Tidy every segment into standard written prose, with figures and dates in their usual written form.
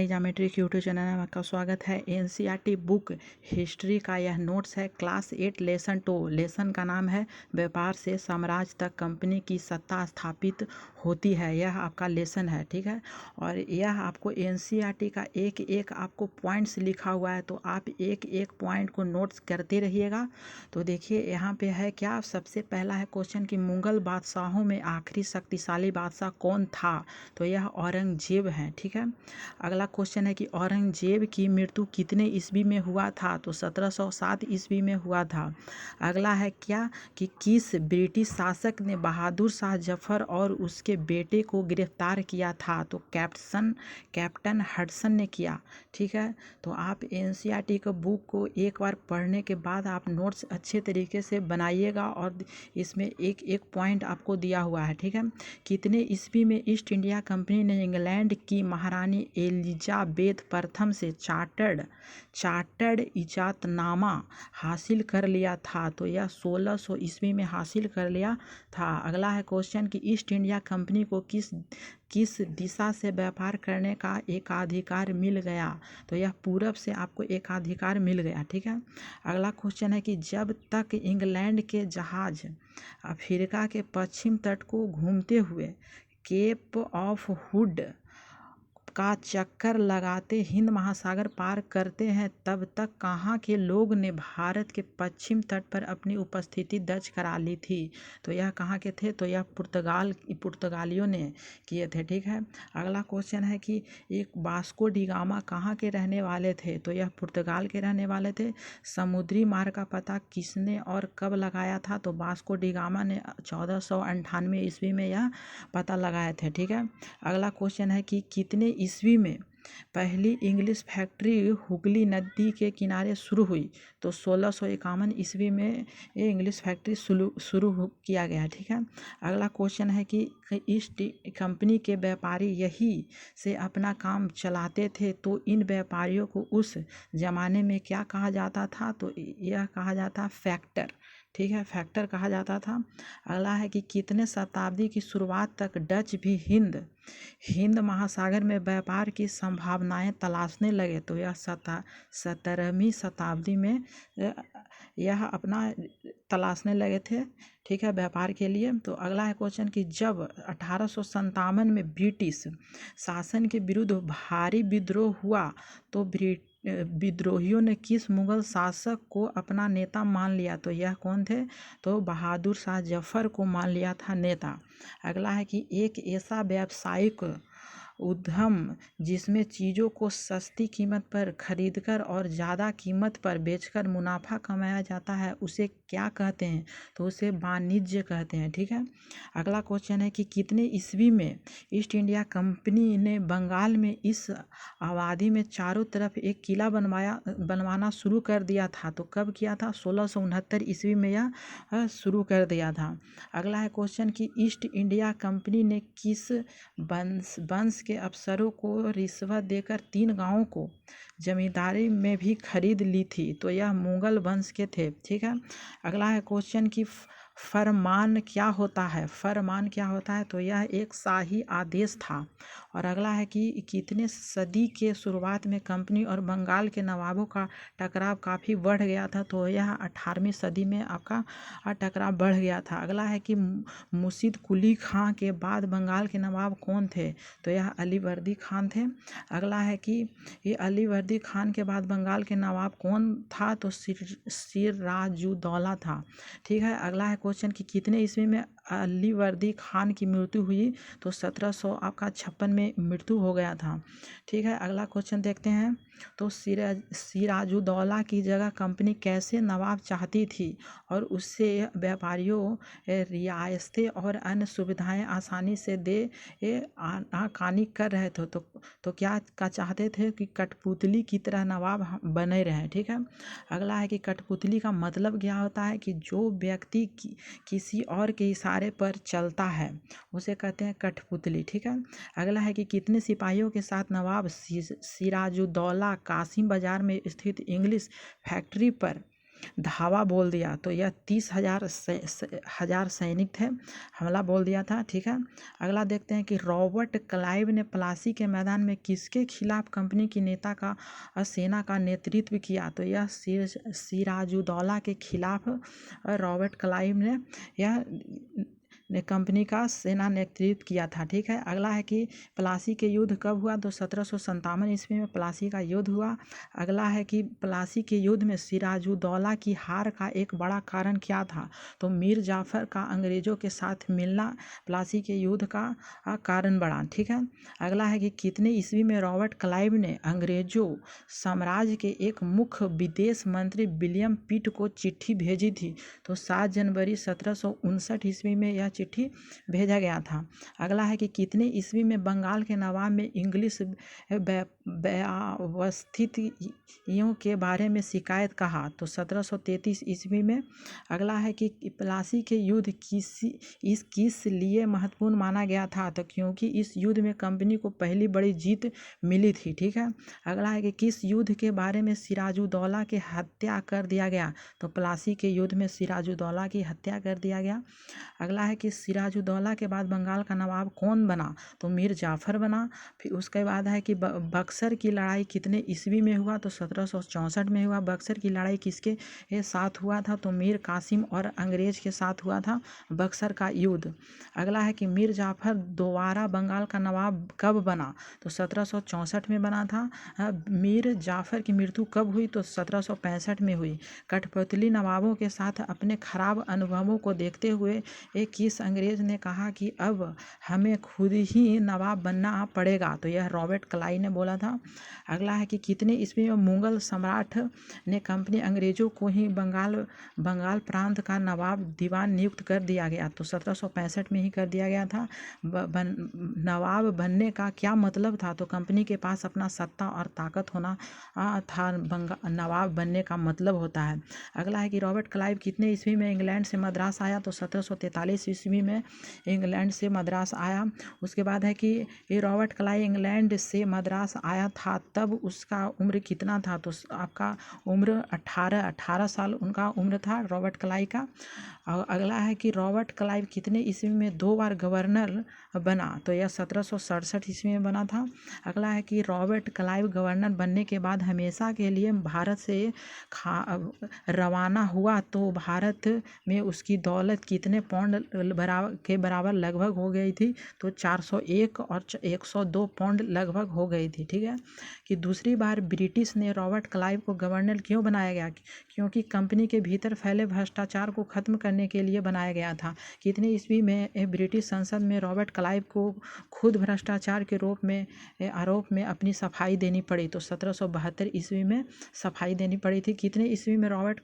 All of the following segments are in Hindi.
पंडित ज्योमेट्री के यूट्यूब चैनल में आपका स्वागत है। एनसीईआरटी बुक हिस्ट्री का यह नोट्स है। Class 8 lesson 2। लेसन का नाम है व्यापार से साम्राज्य तक कंपनी की सत्ता स्थापित होती है। यह आपका लेसन है, ठीक है। और यह आपको एनसीईआरटी का एक एक आपको पॉइंट्स लिखा हुआ है, तो आप एक एक पॉइंट को नोट्स करते रहिएगा। तो देखिए यहाँ पे है क्या, सबसे पहला है क्वेश्चन कि मुगल बादशाहों में आखिरी शक्तिशाली बादशाह कौन था, तो यह औरंगजेब है, ठीक है। अगला क्वेश्चन है कि औरंगजेब की मृत्यु कितने ईस्वी में हुआ था, तो 1707 ईस्वी में हुआ था। अगला है क्या कि किस ब्रिटिश शासक ने बहादुर शाह जफर और उसके बेटे को गिरफ्तार किया था, तो कैप्टन हडसन ने किया, ठीक है। तो आप एनसीईआरटी का बुक को एक बार पढ़ने के बाद आप नोट्स अच्छे तरीके से बनाइएगा और इसमें एक एक पॉइंट आपको दिया हुआ है, ठीक है। कितने ईस्वी में ईस्ट इंडिया कंपनी ने इंग्लैंड की महारानी एलिजाबेथ प्रथम से चार्टर्ड इजातनामा हासिल कर लिया था, तो यह 1600 ईस्वी में हासिल कर लिया था। अगला है क्वेश्चन कि ईस्ट इंडिया कंपनी को किस दिशा से व्यापार करने का एकाधिकार मिल गया, तो यह पूरब से आपको एकाधिकार मिल गया, ठीक है। अगला क्वेश्चन है कि जब तक इंग्लैंड के जहाज अफ्रीका के पश्चिम तट को घूमते हुए केप ऑफ हुड का चक्कर लगाते हिंद महासागर पार करते हैं, तब तक कहाँ के लोग ने भारत के पश्चिम तट पर अपनी उपस्थिति दर्ज करा ली थी, तो यह कहाँ के थे, तो यह पुर्तगालियों ने किए थे, ठीक है। अगला क्वेश्चन है कि एक वास्को डी गामा कहाँ के रहने वाले थे, तो यह पुर्तगाल के रहने वाले थे। समुद्री मार्ग का पता किसने और कब लगाया था, तो वास्को डी गामा ने 1498 ईस्वी में यह पता लगाए थे, ठीक है। अगला क्वेश्चन है कि कितने ईस्वी में पहली इंग्लिश फैक्ट्री हुगली नदी के किनारे शुरू हुई, तो 1651 ईस्वी में ये इंग्लिश फैक्ट्री शुरू किया गया, ठीक है। अगला क्वेश्चन है कि ईस्ट कंपनी के व्यापारी यही से अपना काम चलाते थे, तो इन व्यापारियों को उस जमाने में क्या कहा जाता था, तो यह कहा जाता फैक्टर, ठीक है, फैक्टर कहा जाता था। अगला है कि कितने शताब्दी की शुरुआत तक डच भी हिंद महासागर में व्यापार की संभावनाएं तलाशने लगे, तो यह 17वीं शताब्दी में यह अपना तलाशने लगे थे, ठीक है, व्यापार के लिए। तो अगला है क्वेश्चन कि जब 1857 में ब्रिटिश शासन के विरुद्ध भारी विद्रोह हुआ, तो विद्रोहियों ने किस मुगल शासक को अपना नेता मान लिया, तो यह कौन थे, तो बहादुर शाह जफर को मान लिया था नेता। अगला है कि एक ऐसा व्यावसायिक उद्यम जिसमें चीज़ों को सस्ती कीमत पर खरीदकर और ज़्यादा कीमत पर बेचकर मुनाफा कमाया जाता है, उसे क्या कहते हैं, तो उसे वाणिज्य कहते हैं, ठीक है। अगला क्वेश्चन है कि कितने ईस्वी में ईस्ट इंडिया कंपनी ने बंगाल में इस आबादी में चारों तरफ एक किला बनवाना शुरू कर दिया था, तो कब किया था, 1669 ईस्वी में यह शुरू कर दिया था। अगला है क्वेश्चन कि ईस्ट इंडिया कंपनी ने किस वंश के अफसरों को रिश्वत देकर 3 गांवों को जमींदारी में भी खरीद ली थी, तो यह मुगल वंश के थे, ठीक है। अगला है क्वेश्चन कि फरमान क्या होता है, तो यह एक शाही आदेश था। और अगला है कि कितने सदी के शुरुआत में कंपनी और बंगाल के नवाबों का टकराव काफ़ी बढ़ गया था, तो यह 18वीं सदी में आपका टकराव बढ़ गया था। अगला है कि मुर्शिद कुली खां के बाद बंगाल के नवाब कौन थे, तो यह अलीवर्दी खान थे। अगला है कि ये अलीवर्दी खान के बाद बंगाल के नवाब कौन था, तो सिराजुद्दौला था, ठीक है। अगला है क्वेश्चन कि कितने ईस्वी में अलीवर्दी खान की मृत्यु हुई, तो 1756 में मृत्यु हो गया था, ठीक है। अगला क्वेश्चन देखते हैं, तो सिराजुद्दौला की जगह कंपनी कैसे नवाब चाहती थी और उससे व्यापारियों रियायतें और अन्य सुविधाएं आसानी से दे आनाकानी कर रहे थे, तो क्या चाहते थे कि कठपुतली की तरह नवाब बने रहे, ठीक है। अगला है कि कठपुतली का मतलब क्या होता है, कि जो व्यक्ति किसी और के इशारे पर चलता है उसे कहते हैं कठपुतली, ठीक है। अगला है कि कितने सिपाहियों के साथ नवाब सिराजुद्दौला कासिम बाजार में स्थित इंग्लिश फैक्ट्री पर धावा बोल दिया, तो यह 30,000 सैनिक थे, हमला बोल दिया था। ठीक है, अगला देखते हैं कि रॉबर्ट क्लाइव ने प्लासी के मैदान में किसके खिलाफ कंपनी की नेता का सेना का नेतृत्व किया, तो यह सिराजुद्दौला के खिलाफ रॉबर्ट क्लाइव ने कंपनी का सेना नेतृत्व किया था। ठीक है, अगला है कि प्लासी के युद्ध कब हुआ, तो 1757 ईस्वी में प्लासी का युद्ध हुआ। अगला है कि प्लासी के युद्ध में सिराजुद्दौला की हार का एक बड़ा कारण क्या था, तो मीर जाफर का अंग्रेजों के साथ मिलना प्लासी के युद्ध का कारण बना। ठीक है, अगला है कि कितने ईस्वी में रॉबर्ट क्लाइव ने अंग्रेजों साम्राज्य के एक मुख्य विदेश मंत्री विलियम पिट को चिट्ठी भेजी थी, तो 7 जनवरी 1759 ईस्वी में यह चिट्ठी भेजा गया था। अगला है कि कितने ईस्वी में बंगाल के नवाब में इंग्लिश व्यवस्थितियों के बारे में शिकायत कहा, तो 1733 ईस्वी में। अगला है कि प्लासी के युद्ध किस लिए महत्वपूर्ण माना गया था, तो क्योंकि इस युद्ध में कंपनी को पहली बड़ी जीत मिली थी। ठीक है, अगला है कि किस युद्ध के बारे में सिराजुद्दौला की हत्या कर दिया गया, तो प्लासी के युद्ध में सिराजुद्दौला की हत्या कर दिया गया। अगला है कि सिराजुद्दौला के बाद बंगाल का नवाब कौन बना, तो मीर जाफर बना। फिर उसके बाद है कि बक्सर की लड़ाई कितने ईस्वी में हुआ, तो 1764 में हुआ। बक्सर की लड़ाई किसके साथ हुआ था, तो मीर कासिम और अंग्रेज के साथ हुआ था बक्सर का युद्ध। अगला है कि मीर जाफर दोबारा बंगाल का नवाब कब बना, तो 1764 में बना था। मीर जाफर की मृत्यु कब हुई, तो 1765 में हुई। कठपुतली नवाबों के साथ अपने खराब अनुभवों को देखते हुए किस अंग्रेज ने कहा कि अब हमें खुद ही नवाब बनना पड़ेगा, तो यह रॉबर्ट क्लाइव ने बोला था। अगला है कि कितने ईस्वी में मुगल सम्राट ने कंपनी अंग्रेजों को ही बंगाल प्रांत का नवाब दीवान नियुक्त कर दिया गया, तो 1765 में ही कर दिया गया था। नवाब बनने का क्या मतलब था, तो कंपनी के पास अपना सत्ता और ताकत होना था, नवाब बनने का मतलब होता है। अगला है कि रॉबर्ट क्लाइव कितने ईस्वी में इंग्लैंड से मद्रास आया, तो 1743 ईस्वी में इंग्लैंड से मद्रास आया। उसके बाद है कि ये रॉबर्ट क्लाइव इंग्लैंड से मद्रास आया था, तब उसका उम्र कितना था, तो आपका उम्र 18 साल उनका उम्र था रॉबर्ट क्लाइव का। अगला है कि रॉबर्ट क्लाइव कितने ईस्वी में 2 बार गवर्नर बना, तो यह 1767 ईस्वी में बना था। अगला है कि रॉबर्ट क्लाइव गवर्नर बनने के बाद हमेशा के लिए भारत से रवाना हुआ, तो भारत में उसकी दौलत कितने पाउंड के बराबर लगभग हो गई थी, तो 401 और 102 पाउंड लगभग हो गई थी। ठीक है, कि दूसरी बार ब्रिटिश ने रॉबर्ट क्लाइव को गवर्नर क्यों बनाया गया, क्योंकि कंपनी के भीतर फैले भ्रष्टाचार को खत्म करने के लिए बनाया गया था। कितने ईस्वी में ब्रिटिश संसद में रॉबर्ट क्लाइव को खुद भ्रष्टाचार के आरोप में अपनी सफाई देनी पड़ी, तो 1772 ईस्वी में सफाई देनी पड़ी थी। कितने ईस्वी में रॉबर्ट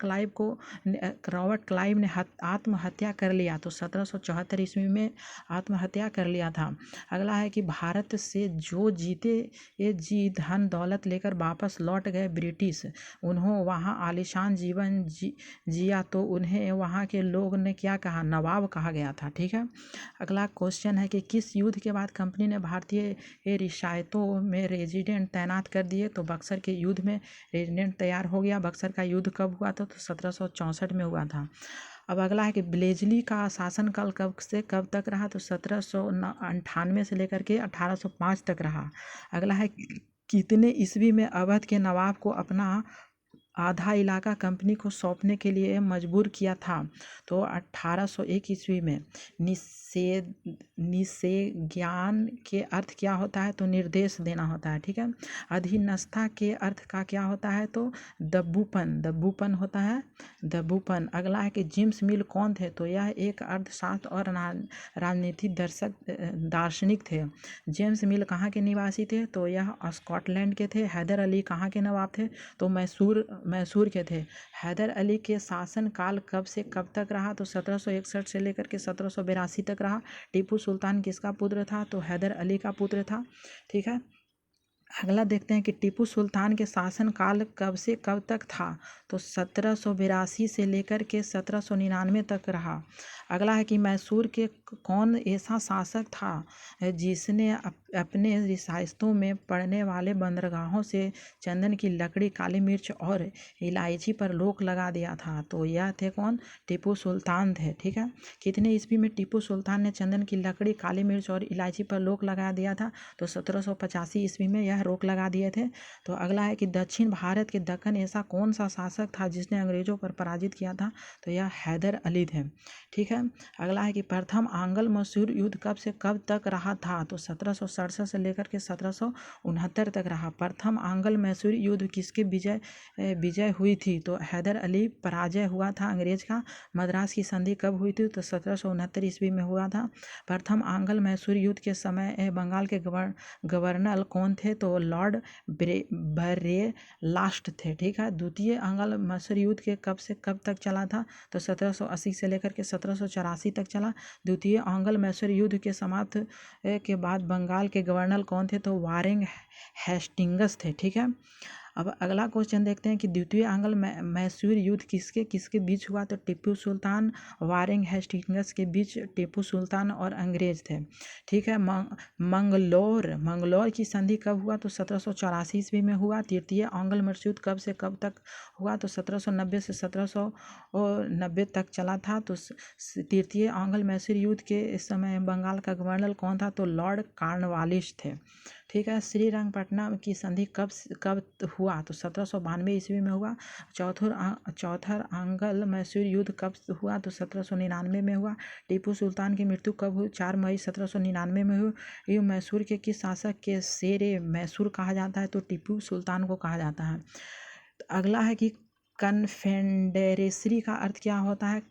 क्लाइव ने आत्महत्या कर लिया, तो 1774 ईस्वी में आत्महत्या कर लिया था। अगला है कि भारत से जो जी धन दौलत लेकर वापस लौट गए ब्रिटिश, उन्होंने वहाँ आलीशान जीवन जिया, तो उन्हें वहाँ के लोग ने क्या कहा, नवाब कहा गया था। ठीक है, अगला क्वेश्चन है कि किस युद्ध के बाद कंपनी ने भारतीय रियासतों में रेजिडेंट तैनात कर दिए, तो बक्सर के युद्ध में रेजिडेंट तैयार हो गया। बक्सर का युद्ध कब हुआ था, तो 1764 में हुआ था। अब अगला है कि ब्लेजली का शासनकाल कब से कब तक रहा, तो 1798 से लेकर के 1805 तक रहा। अगला है कितने ईस्वी में अवध के नवाब को अपना आधा इलाका कंपनी को सौंपने के लिए मजबूर किया था, तो 1801 ईस्वी में। निषेज्ञान के अर्थ क्या होता है, तो निर्देश देना होता है। ठीक है, अधीनस्था के अर्थ का क्या होता है, तो दब्बूपन होता है, दब्बूपन। अगला है कि जेम्स मिल कौन थे, तो यह एक अर्थशास्त्र और राजनीतिक दार्शनिक थे। जेम्स मिल कहाँ के निवासी थे, तो यह स्कॉटलैंड के थे। हैदर अली कहाँ के नवाब थे, तो मैसूर के थे। हैदर अली के शासन काल कब से कब तक रहा, तो 1761 से लेकर के 1782 तक रहा। टीपू सुल्तान किसका पुत्र था, तो हैदर अली का पुत्र था। ठीक है, अगला देखते हैं कि टीपू सुल्तान के शासन काल कब से कब तक था, तो 1782 से लेकर के 1799 तक रहा। अगला है कि मैसूर के कौन ऐसा शासक था जिसने अपने रियासतों में पड़ने वाले बंदरगाहों से चंदन की लकड़ी, काली मिर्च और इलायची पर रोक लगा दिया था। तो यह थे कौन? टीपू सुल्तान थे। ठीक है, कितने ईस्वी में टीपू सुल्तान ने चंदन की लकड़ी, काली मिर्च और इलायची पर रोक लगा दिया था? तो 1785 ईस्वी में यह रोक लगा दिए थे। तो अगला है कि दक्षिण भारत के दक्कन ऐसा कौन सा शासक था जिसने अंग्रेजों पर पराजित किया था? तो यह हैदर अली थे। ठीक है, अगला है कि प्रथम आंग्ल मैसूर युद्ध कब से कब तक रहा था? तो 1767 से लेकर के 1769 तक रहा। प्रथम आंग्ल मैसूर युद्ध किसके विजय हुई थी? तो हैदर अली पराजय हुआ था अंग्रेज का। मद्रास की संधि कब हुई थी? तो 1769 ईस्वी में हुआ था। प्रथम आंग्ल मैसूर युद्ध के समय बंगाल के गवर्नर कौन थे? तो लॉर्ड बरेलास्ट थे। ठीक है, द्वितीय आंग्ल मैसूर युद्ध के कब से कब तक चला था? तो 1780 से लेकर के 1784 तक चला। द्वितीय आंग्ल मैसूर युद्ध के समाप्त के बाद बंगाल के गवर्नर कौन थे? तो वारेन हेस्टिंग्स थे। ठीक है, अब अगला क्वेश्चन देखते हैं कि द्वितीय आंग्ल मैसूर युद्ध किसके किसके बीच हुआ? तो टीपू सुल्तान, वारेन हेस्टिंग्स के बीच टीपू सुल्तान और अंग्रेज थे। ठीक है, मंगलोर की संधि कब हुआ? तो 1784 ईस्वी में हुआ। तृतीय आंग्ल मैसूर युद्ध कब से कब तक हुआ? तो 1790 से 1790 तक चला था। तो तृतीय आंग्ल मैसूर युद्ध के समय बंगाल का गवर्नर कौन था? तो लॉर्ड कॉर्नवालिस थे। ठीक है, श्रीरंगपट्टनम की संधि कब हुआ? तो 1792 ईस्वी में हुआ। चौथा आंग्ल मैसूर युद्ध कब हुआ? तो 1799 में हुआ। टीपू सुल्तान की मृत्यु कब हुई? 4 मई 1799 में हुई। मैसूर के किस शासक के शेरे मैसूर कहा जाता है? तो टीपू सुल्तान को कहा जाता है। अगला है कि कन्फेडरेसी का अर्थ क्या होता है?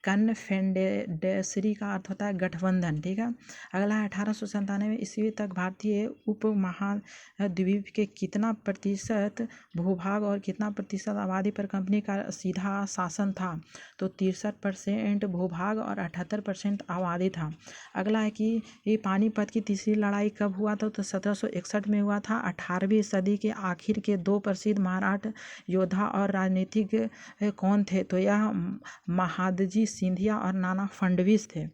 कन्फेडरेसी का अर्थ होता है गठबंधन। ठीक है, अगला है 1897 ईस्वी तक भारतीय उपमहाद्वीप के कितना प्रतिशत भूभाग और कितना प्रतिशत आबादी पर कंपनी का सीधा शासन था? तो 63% भूभाग और 78% आबादी था। अगला है कि ये पानीपत की तीसरी लड़ाई कब हुआ था? तो 1761 में हुआ था। 18वीं सदी के आखिर के दो प्रसिद्ध मराठा योद्धा और राजनीतिक कौन थे? तो यह महादजी सिंधिया और नाना फडणवीस थे।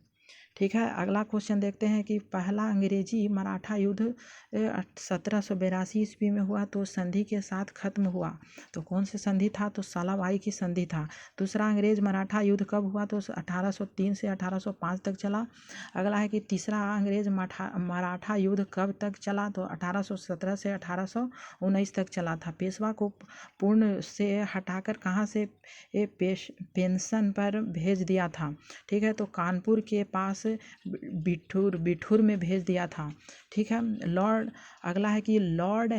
ठीक है, अगला क्वेश्चन देखते हैं कि पहला अंग्रेजी मराठा युद्ध 1782 ईस्वी में हुआ तो संधि के साथ खत्म हुआ। तो कौन सी संधि था? तो सालाबाई की संधि था। दूसरा अंग्रेज मराठा युद्ध कब हुआ? तो 1803 से 1805 तक चला। अगला है कि तीसरा अंग्रेज मराठा युद्ध कब तक चला? तो 1817 से 1819 तक चला था। पेशवा को पूर्ण से हटाकर कहाँ से पेंशन पर भेज दिया था? ठीक है, तो कानपुर के पास बिठूर में भेज दिया था। ठीक है, अगला है कि लॉर्ड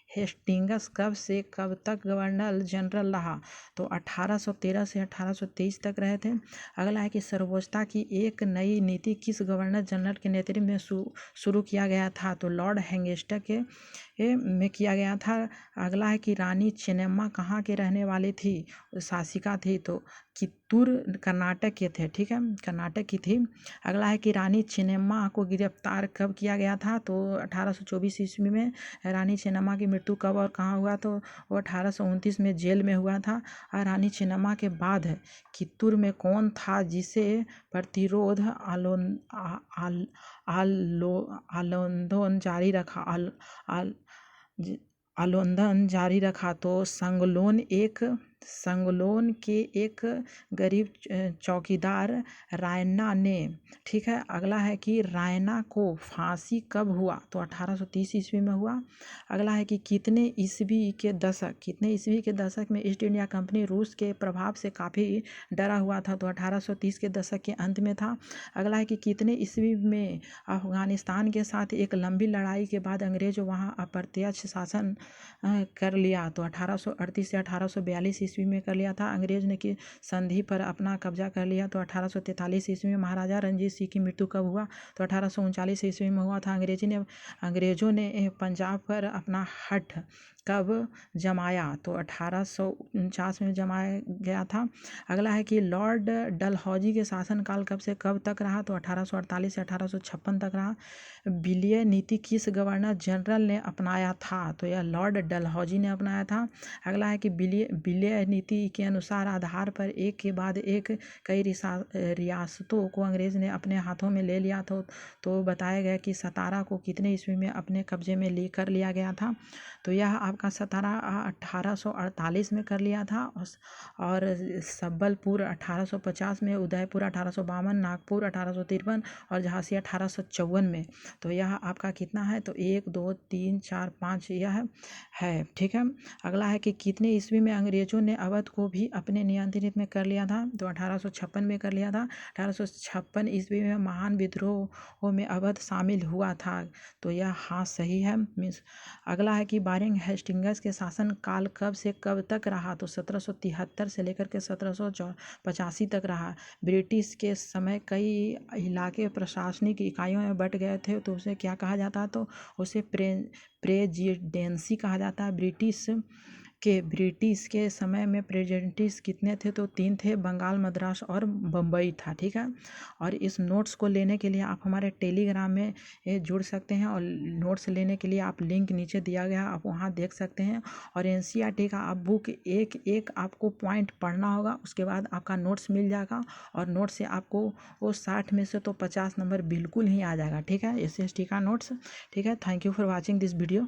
हेस्टिंग्स कब से कब तक गवर्नर जनरल रहा? तो 1813 से 1823 तक रहे थे। अगला है कि सर्वोच्चता की एक नई नीति किस गवर्नर जनरल के नेतृत्व में शुरू किया गया था? तो लॉर्ड हैंगस्टर के में किया गया था। अगला है कि रानी चेन्नम्मा कहाँ के रहने वाली थी? शासिका थी। तो कित्तूर कर्नाटक के थे। ठीक है, कर्नाटक की थी। अगला है कि रानी चेन्नम्मा को गिरफ्तार कब किया गया था? तो 1824 ईस्वी में। रानी चेन्नम्मा की मृत्यु कब और कहाँ हुआ? तो वो 1829 में जेल में हुआ था। और रानी चेन्नम्मा के बाद कित्तूर में कौन था जिसे प्रतिरोध आंदोलन जारी रखा? तो संगलोन के एक गरीब चौकीदार रायन्ना ने। ठीक है, अगला है कि रायन्ना को फांसी कब हुआ? तो 1830 ईस्वी में हुआ। अगला है कि कितने ईस्वी के दशक में ईस्ट इंडिया कंपनी रूस के प्रभाव से काफ़ी डरा हुआ था? तो 1830 के दशक के अंत में था। अगला है कि कितने ईस्वी में अफगानिस्तान के साथ एक लंबी लड़ाई के बाद अंग्रेज वहां अप्रत्यक्ष शासन कर लिया? तो 1838 से 1842 ईस्वी में कर लिया था। अंग्रेज ने की संधि पर अपना कब्जा कर लिया। तो 1843 ईस्वी में महाराजा रणजीत सिंह की मृत्यु कब हुआ? तो 1839 ईस्वी में हुआ था। अंग्रेजों ने पंजाब पर अपना हठ कब जमाया? तो 1849 में जमाया गया था। अगला है कि लॉर्ड डलहौजी के शासनकाल कब से कब तक रहा? तो 1848 से 1856 तक रहा। विलय नीति किस गवर्नर जनरल ने अपनाया था? तो यह लॉर्ड डलहौजी ने अपनाया था। अगला है कि विलय विलय नीति के अनुसार आधार पर एक के बाद एक कई रियासतों को अंग्रेज ने अपने हाथों में ले लिया था। तो बताया गया कि सतारा को कितने ईस्वी में अपने कब्जे में कर लिया गया था। तो यह आपका सतारा 1848 में कर लिया था, और संबलपुर 1850 में, उदयपुर 1852, नागपुर 1853 और झांसी 1854 में। तो यह आपका कितना है, तो 1 2 3 4 5 यह है। ठीक है, अगला है कि कितने ईस्वी में अंग्रेजों ने अवध को भी अपने नियंत्रित में कर लिया था, तो 1856 में कर लिया था। 1856 ईस्वी में महान विद्रोह में अवध शामिल हुआ था। तो यह हाँ सही है। मीन्स अगला है कि बारिंग हेस्टिंग्स के शासन काल कब से कब तक रहा, तो 1773 से लेकर के 1785 तक रहा। ब्रिटिश के समय कई इलाके प्रशासनिक इकाइयों में बट गए थे, तो उसे क्या कहा जाता है, तो उसे प्रेजिडेंसी कहा जाता है। ब्रिटिश के समय में प्रेसिडेंट्स कितने थे, तो 3 थे, बंगाल, मद्रास और बम्बई था। ठीक है, और इस नोट्स को लेने के लिए आप हमारे टेलीग्राम में जुड़ सकते हैं, और नोट्स लेने के लिए आप लिंक नीचे दिया गया, आप वहां देख सकते हैं। और एनसीईआरटी का आप बुक एक एक आपको पॉइंट पढ़ना होगा, उसके बाद आपका नोट्स मिल जाएगा, और नोट्स से आपको वो 60 में से तो 50 नंबर बिल्कुल ही आ जाएगा। ठीक है, एसएसटी का नोट्स। ठीक है, thank you for watching this video.